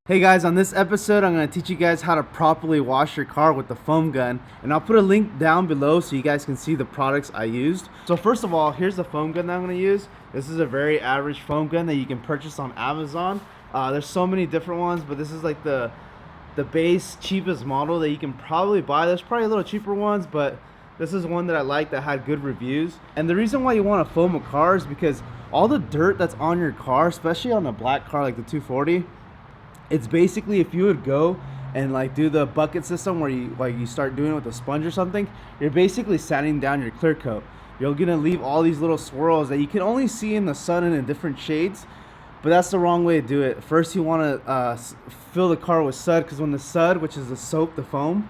Hey guys, on this episode I'm going to teach you guys how to properly wash your car with the foam gun, and I'll put a link down below so you guys can see the products I used. So first of all, here's the foam gun that I'm going to use. This is a very average foam gun that you can purchase on Amazon. There's so many different ones, but this is like the base cheapest model that you can probably buy. There's probably a little cheaper ones, but this is one that I like that had good reviews. And the reason why you want to foam a car is because all the dirt that's on your car, especially on a black car like the 240, it's basically, if you would go and like do the bucket system where you start doing it with a sponge or something, you're basically sanding down your clear coat. You're gonna leave all these little swirls that you can only see in the sun and in different shades, but that's the wrong way to do it. First you want to fill the car with Sud, because when the Sud, which is the soap, the foam,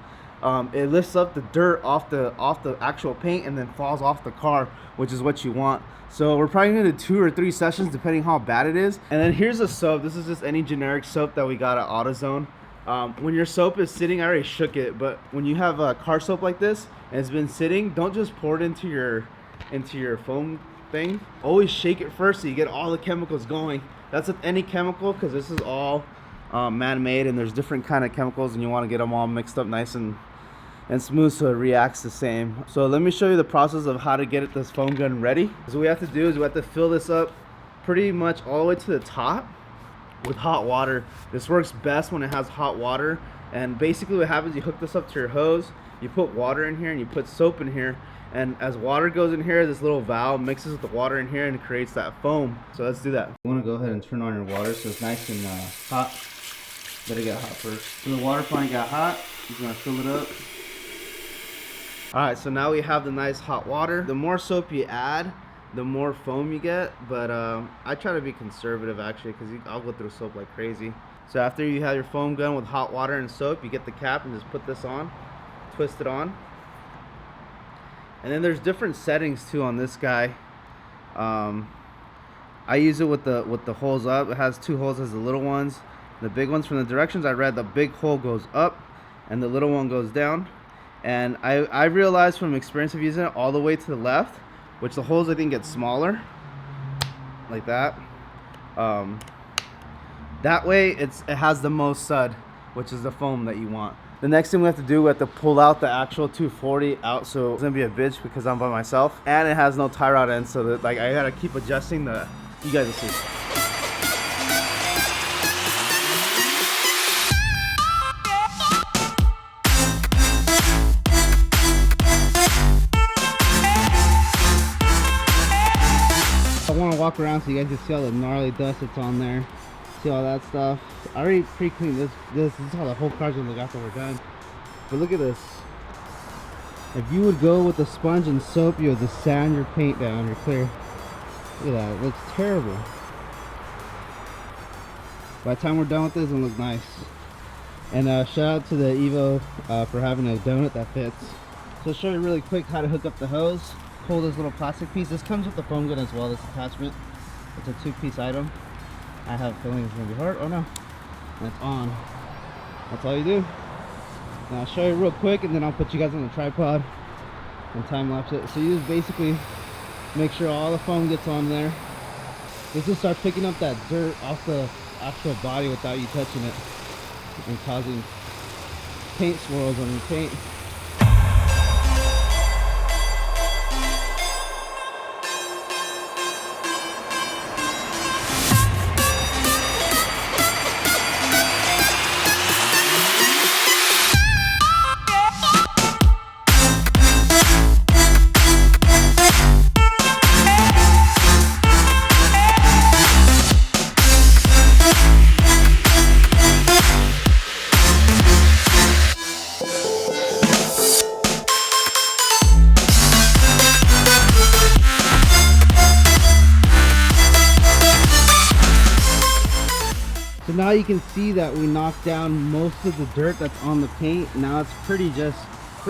it lifts up the dirt off the actual paint and then falls off the car, which is what you want. So we're probably gonna do 2 or 3 sessions depending how bad it is. And then here's a soap. This is just any generic soap that we got at AutoZone. When your soap is sitting, I already shook it, but when you have a car soap like this and it's been sitting, don't just pour it into your foam thing. Always shake it first so you get all the chemicals going. That's with any chemical, because this is all man-made, and there's different kind of chemicals, and you want to get them all mixed up nice and smooth so it reacts the same. So let me show you the process of how to get this foam gun ready. So what we have to do is we have to fill this up pretty much all the way to the top with hot water. This works best when it has hot water. And basically what happens, you hook this up to your hose, you put water in here, and you put soap in here, and as water goes in here, this little valve mixes with the water in here and it creates that foam. So let's do that. You want to go ahead and turn on your water so it's nice and hot. Let it get hot first. So the water finally got hot. You're going to fill it up. Alright, so now we have the nice hot water. The more soap you add, the more foam you get, but I try to be conservative actually, because I'll go through soap like crazy. So after you have your foam gun with hot water and soap, you get the cap and just put this on, twist it on. And then there's different settings too on this guy. I use it with the holes up. It has 2 holes as the little ones. The big ones, from the directions I read, the big hole goes up and the little one goes down. And I realized from experience of using it all the way to the left, which the holes I think get smaller, like that. That way it has the most Sud, which is the foam that you want. The next thing we have to do, we have to pull out the actual 240 out, so it's gonna be a bitch because I'm by myself, and it has no tie rod end, so that like I gotta keep adjusting the. You guys will see. I want to walk around so you guys can see all the gnarly dust that's on there. See all that stuff. I already pre-cleaned this. This is how the whole car's gonna look after we're done. But look at this. If you would go with the sponge and soap, you would just sand your paint down. You're clear. Look at that. It looks terrible. By the time we're done with this, it'll look nice. And shout out to the Evo for having a donut that fits. So I'll show you really quick how to hook up the hose. Pull this little plastic piece. This comes with the foam gun as well, this attachment. It's a 2-piece item. I have a feeling it's going to be hard. Oh no. And it's on. That's all you do. Now I'll show you real quick, and then I'll put you guys on the tripod and time lapse it. So you just basically make sure all the foam gets on there. This will start picking up that dirt off the actual body without you touching it and causing paint swirls on your paint. So now you can see that we knocked down most of the dirt that's on the paint. Now it's pretty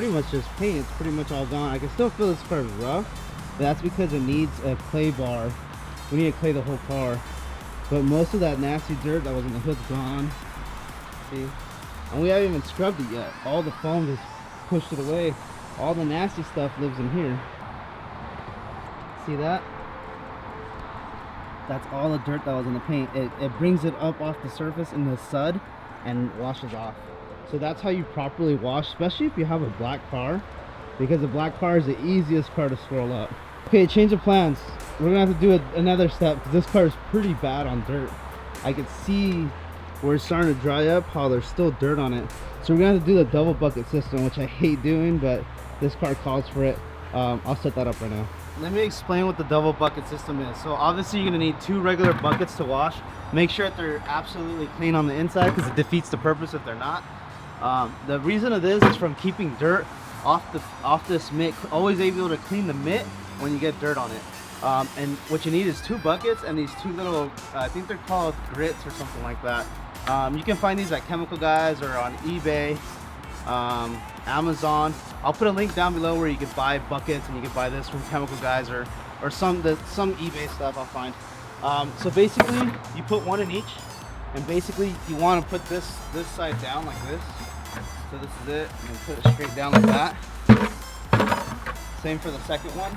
much just paint. It's pretty much all gone. I can still feel this car is rough, but that's because it needs a clay bar. We need to clay the whole car. But most of that nasty dirt that was in the hood's gone. See? And we haven't even scrubbed it yet. All the foam just pushed it away. All the nasty stuff lives in here. See that? that's all the dirt that was in the paint. It brings it up off the surface in the sud and washes off. So that's how you properly wash, especially if you have a black car, because the black car is the easiest car to swirl up. Okay, change of plans. We're gonna have to do another step because this car is pretty bad on dirt. I can see where it's starting to dry up, how there's still dirt on it. So we're gonna have to do the double bucket system, which I hate doing, but this car calls for it. I'll set that up right now. Let me explain what the double bucket system is. So obviously you're gonna need 2 regular buckets to wash. Make sure that they're absolutely clean on the inside because it defeats the purpose if they're not. The reason of this is from keeping dirt off this mitt. Always able to clean the mitt when you get dirt on it. And what you need is 2 buckets and these 2 little, I think they're called grits or something like that. You can find these at Chemical Guys or on eBay, Amazon. I'll put a link down below where you can buy buckets, and you can buy this from Chemical Guys or some eBay stuff I'll find. So basically you put 1 in each, and basically you want to put this side down like this. So this is it, and put it straight down like that. Same for the second one.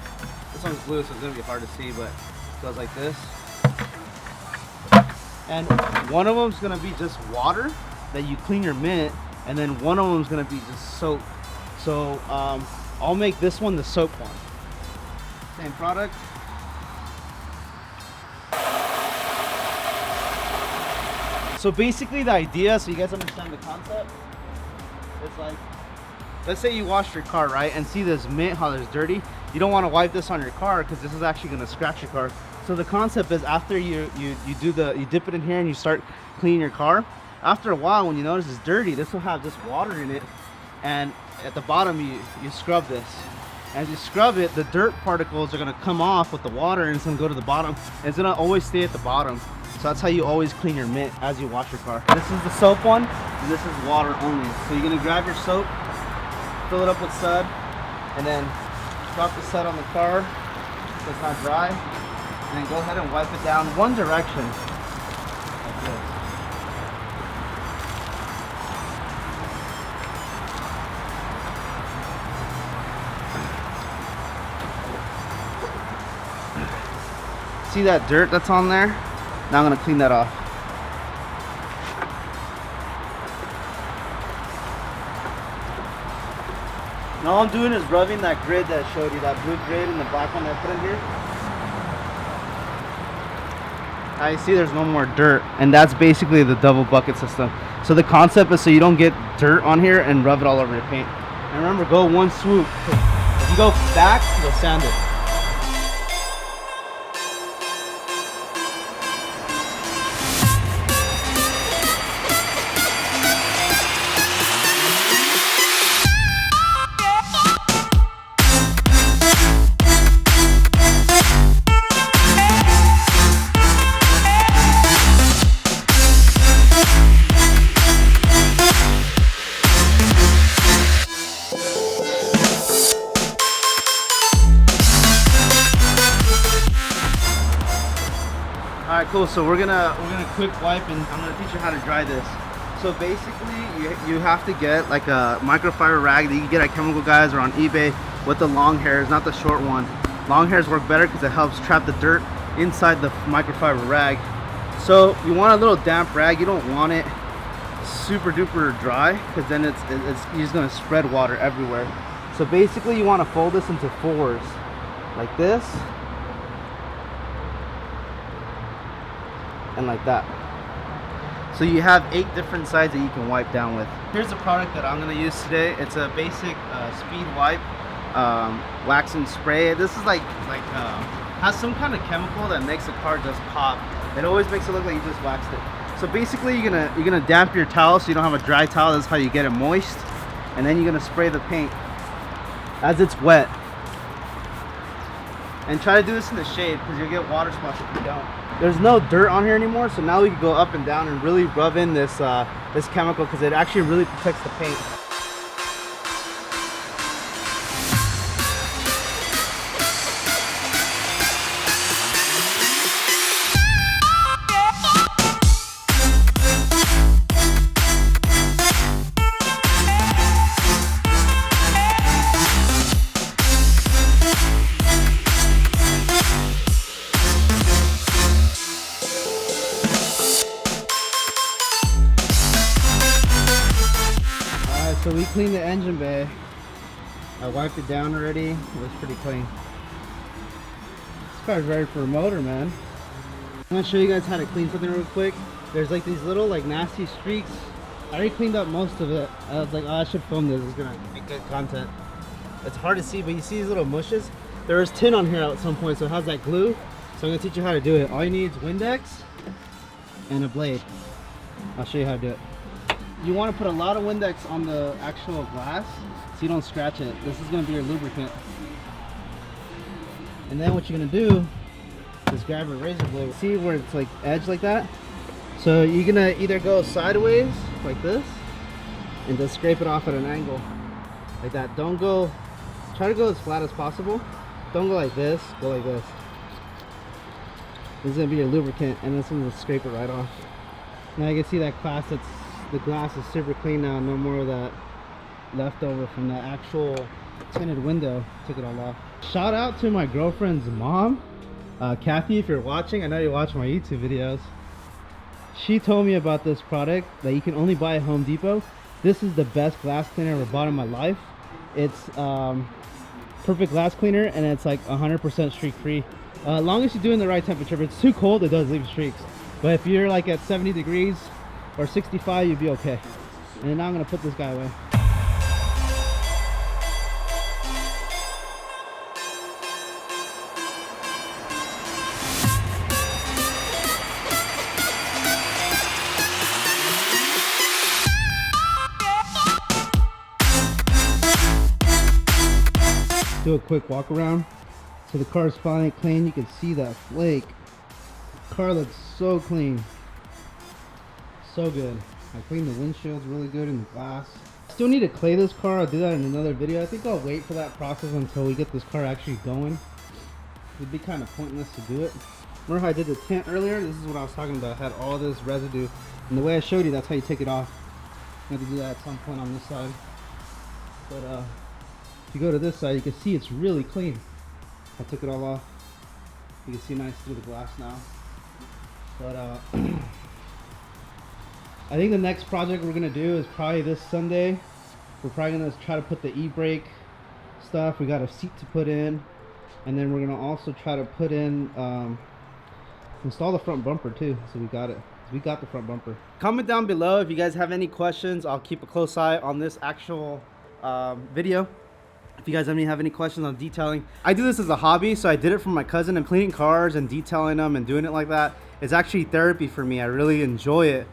This one's blue, so it's gonna be hard to see, but it goes like this. And one of them's gonna be just water that you clean your mitt, and then one of them's gonna be just soap. So I'll make this one the soap one. Same product. So basically the idea, so you guys understand the concept, it's like, let's say you wash your car, right, and see this mitt, how there's dirty. You don't want to wipe this on your car because this is actually going to scratch your car. So the concept is, after you dip it in here and you start cleaning your car, after a while when you notice it's dirty, this will have just water in it, and at the bottom you scrub this. As you scrub it, the dirt particles are going to come off with the water, and it's going to go to the bottom. It's going to always stay at the bottom. So that's how you always clean your mitt as you wash your car. This is the soap one, and this is water only. So you're going to grab your soap, fill it up with sud, and then drop the sud on the car so it's not dry, and then go ahead and wipe it down one direction like this. See that dirt that's on there? Now I'm going to clean that off. And all I'm doing is rubbing that grid that I showed you, that blue grid and the black one that I put in here. Now you see there's no more dirt, and that's basically the double bucket system. So the concept is so you don't get dirt on here and rub it all over your paint. And remember, go one swoop. If you go back, you'll sand it. Alright, cool. So we're gonna quick wipe, and I'm gonna teach you how to dry this. So basically you have to get like a microfiber rag that you can get at Chemical Guys or on eBay with the long hairs, not the short one. Long hairs work better because it helps trap the dirt inside the microfiber rag. So you want a little damp rag. You don't want it super duper dry because then you're just gonna spread water everywhere. So basically you want to fold this into 4s like this and like that. So you have 8 different sides that you can wipe down with. Here's the product that I'm going to use today. It's a basic speed wipe, wax and spray. This is has some kind of chemical that makes the car just pop. It always makes it look like you just waxed it. So basically you're gonna damp your towel so you don't have a dry towel. That's how you get it moist. And then you're gonna spray the paint as it's wet. And try to do this in the shade because you'll get water splash if you don't. There's no dirt on here anymore, so now we can go up and down and really rub in this this chemical because it actually really protects the paint. So we cleaned the engine bay. I wiped it down already. It was pretty clean. This car's ready for a motor, man. I'm gonna show you guys how to clean something real quick. There's like these little like nasty streaks. I already cleaned up most of it. I was like, oh, I should film this. It's gonna make good content. It's hard to see, but you see these little mushes? There was tin on here at some point, so it has that glue. So I'm gonna teach you how to do it. All you need is Windex and a blade. I'll show you how to do it. You want to put a lot of Windex on the actual glass so you don't scratch it. This is going to be your lubricant. And then what you're going to do is grab a razor blade. See where it's like edge like that? So you're going to either go sideways like this and just scrape it off at an angle like that. Don't go, try to go as flat as possible. Don't go like this, go like this. This is going to be your lubricant, and this one will scrape it right off. Now you can see that the glass is super clean now. No more of that leftover from the actual tinted window. Took it all off. Shout out to my girlfriend's mom, Kathy, if you're watching. I know you watch my YouTube videos. She told me about this product that you can only buy at Home Depot. This is the best glass cleaner I ever bought in my life. It's perfect glass cleaner, and it's like 100% streak free. As long as you're doing the right temperature. If it's too cold, it does leave streaks. But if you're like at 70 degrees or 65, you'll be okay. And now I'm gonna put this guy away. Do a quick walk around. So the car is finally clean. You can see that flake. The car looks so clean. So good. I cleaned the windshields really good in the glass. Still need to clay this car. I'll do that in another video. I think I'll wait for that process until we get this car actually going. It'd be kind of pointless to do it. Remember how I did the tint earlier? This is what I was talking about. I had all this residue. And the way I showed you, that's how you take it off. I have to do that at some point on this side. But if you go to this side, you can see it's really clean. I took it all off. You can see nice through the glass now. But I think the next project we're gonna do is probably this Sunday. We're probably gonna try to put the e-brake stuff. We got a seat to put in, and then we're gonna also try to put in install the front bumper too. So we got it. We got the front bumper. Comment down below if you guys have any questions. I'll keep a close eye on this actual video. If you guys have any questions on detailing, I do this as a hobby, so I did it for my cousin, and cleaning cars and detailing them and doing it like that is actually therapy for me. I really enjoy it.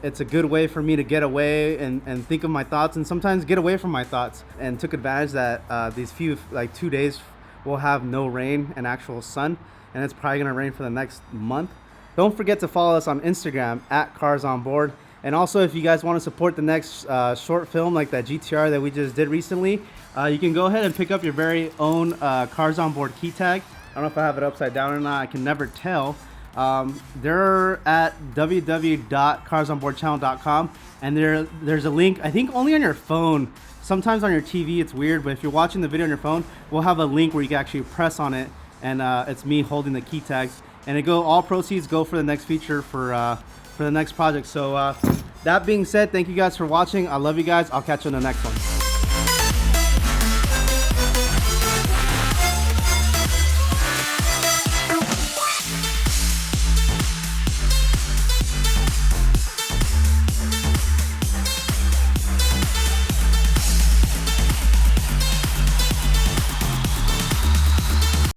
It's a good way for me to get away and think of my thoughts, and sometimes get away from my thoughts. And took advantage that these few, like 2 days, we'll have no rain and actual sun, and it's probably gonna rain for the next month. Don't forget to follow us on Instagram at Cars on Board. And also, if you guys want to support the next short film like that GTR that we just did recently, you can go ahead and pick up your very own Cars on Board key tag. I don't know if I have it upside down or not. I can never tell. They're at www.carsonboardchannel.com, and there's a link, I think only on your phone. Sometimes on your TV it's weird, but if you're watching the video on your phone, we'll have a link where you can actually press on it, and it's me holding the key tags, and all proceeds go for the next feature for the next project. So that being said, thank you guys for watching. I love you guys. I'll catch you in the next one.